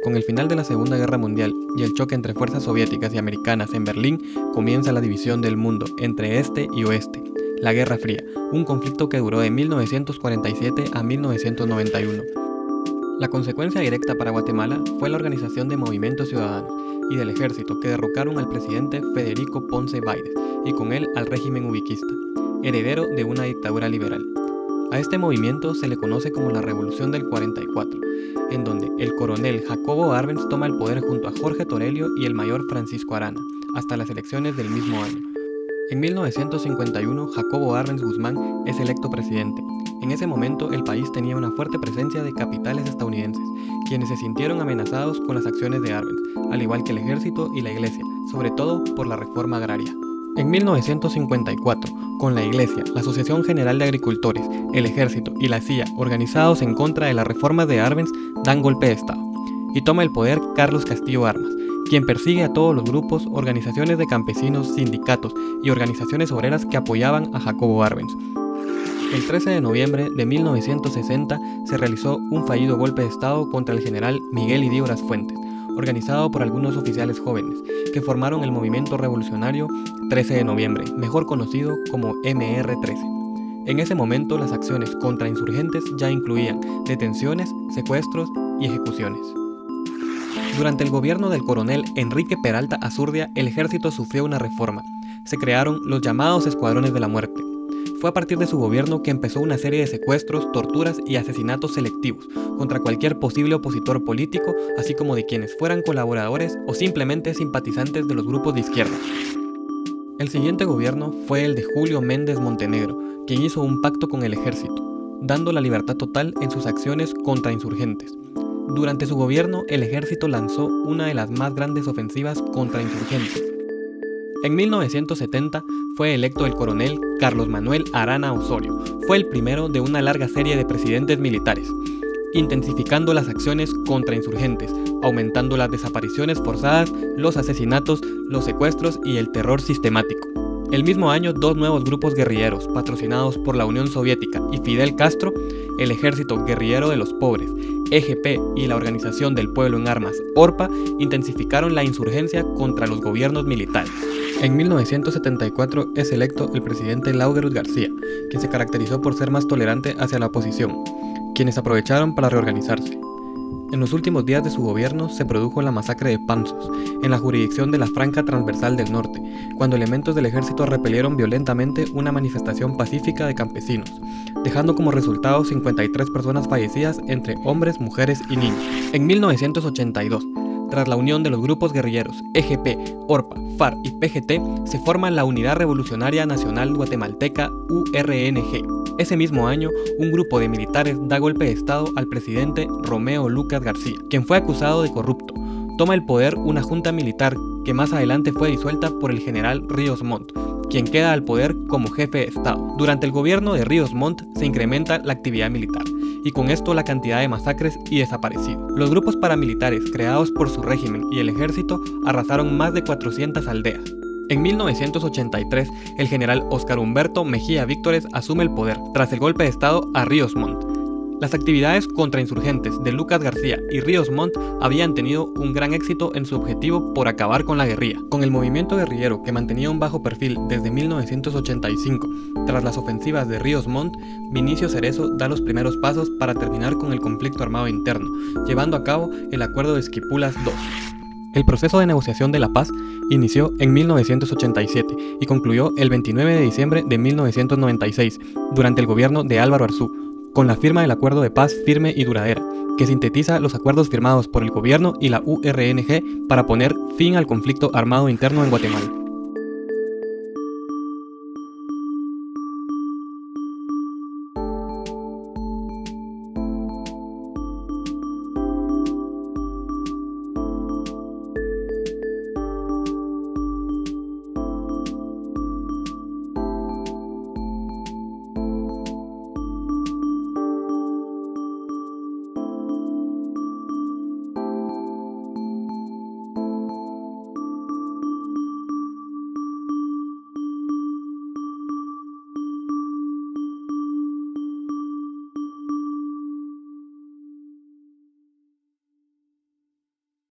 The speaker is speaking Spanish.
Con el final de la Segunda Guerra Mundial y el choque entre fuerzas soviéticas y americanas en Berlín, comienza la división del mundo entre este y oeste, la Guerra Fría, un conflicto que duró de 1947 a 1991. La consecuencia directa para Guatemala fue la organización de movimientos ciudadanos y del ejército que derrocaron al presidente Federico Ponce Báidez y con él al régimen ubiquista, heredero de una dictadura liberal. A este movimiento se le conoce como la Revolución del 44, en donde el coronel Jacobo Arbenz toma el poder junto a Jorge Torelio y el mayor Francisco Arana, hasta las elecciones del mismo año. En 1951, Jacobo Arbenz Guzmán es electo presidente. En ese momento, el país tenía una fuerte presencia de capitales estadounidenses, quienes se sintieron amenazados con las acciones de Arbenz, al igual que el ejército y la iglesia, sobre todo por la reforma agraria. En 1954, con la Iglesia, la Asociación General de Agricultores, el Ejército y la CIA, organizados en contra de las reformas de Arbenz, dan golpe de Estado, y toma el poder Carlos Castillo Armas, quien persigue a todos los grupos, organizaciones de campesinos, sindicatos y organizaciones obreras que apoyaban a Jacobo Arbenz. El 13 de noviembre de 1960 se realizó un fallido golpe de Estado contra el general Miguel Idígoras Fuentes, organizado por algunos oficiales jóvenes, que formaron el movimiento revolucionario 13 de noviembre, mejor conocido como MR13. En ese momento las acciones contra insurgentes ya incluían detenciones, secuestros y ejecuciones. Durante el gobierno del coronel Enrique Peralta Azurdia, el ejército sufrió una reforma. Se crearon los llamados escuadrones de la muerte. Fue a partir de su gobierno que empezó una serie de secuestros, torturas y asesinatos selectivos contra cualquier posible opositor político, así como de quienes fueran colaboradores o simplemente simpatizantes de los grupos de izquierda. El siguiente gobierno fue el de Julio Méndez Montenegro, quien hizo un pacto con el ejército, dando la libertad total en sus acciones contra insurgentes. Durante su gobierno, el ejército lanzó una de las más grandes ofensivas contra insurgentes. En 1970 fue electo el coronel Carlos Manuel Arana Osorio. Fue el primero de una larga serie de presidentes militares, intensificando las acciones contra insurgentes, aumentando las desapariciones forzadas, los asesinatos, los secuestros y el terror sistemático. El mismo año, dos nuevos grupos guerrilleros, patrocinados por la Unión Soviética y Fidel Castro, el Ejército Guerrillero de los Pobres, EGP, y la Organización del Pueblo en Armas, ORPA, intensificaron la insurgencia contra los gobiernos militares. En 1974 es electo el presidente Laugerud García, quien se caracterizó por ser más tolerante hacia la oposición, quienes aprovecharon para reorganizarse. En los últimos días de su gobierno se produjo la masacre de Panzos, en la jurisdicción de la Franja Transversal del Norte, cuando elementos del ejército repelieron violentamente una manifestación pacífica de campesinos, dejando como resultado 53 personas fallecidas entre hombres, mujeres y niños. En 1982, tras la unión de los grupos guerrilleros EGP, ORPA, FARC y PGT, se forma la Unidad Revolucionaria Nacional Guatemalteca URNG. Ese mismo año, un grupo de militares da golpe de Estado al presidente Romeo Lucas García, quien fue acusado de corrupto. Toma el poder una junta militar que más adelante fue disuelta por el general Ríos Montt, quien queda al poder como jefe de Estado. Durante el gobierno de Ríos Montt se incrementa la actividad militar, y con esto la cantidad de masacres y desaparecidos. Los grupos paramilitares creados por su régimen y el ejército arrasaron más de 400 aldeas. En 1983, el general Óscar Humberto Mejía Víctores asume el poder, tras el golpe de Estado a Ríos Montt. Las actividades contra insurgentes de Lucas García y Ríos Montt habían tenido un gran éxito en su objetivo por acabar con la guerrilla. Con el movimiento guerrillero que mantenía un bajo perfil desde 1985, tras las ofensivas de Ríos Montt, Vinicio Cerezo da los primeros pasos para terminar con el conflicto armado interno, llevando a cabo el Acuerdo de Esquipulas II. El proceso de negociación de la paz inició en 1987 y concluyó el 29 de diciembre de 1996, durante el gobierno de Álvaro Arzú, con la firma del Acuerdo de Paz Firme y Duradera, que sintetiza los acuerdos firmados por el gobierno y la URNG para poner fin al conflicto armado interno en Guatemala.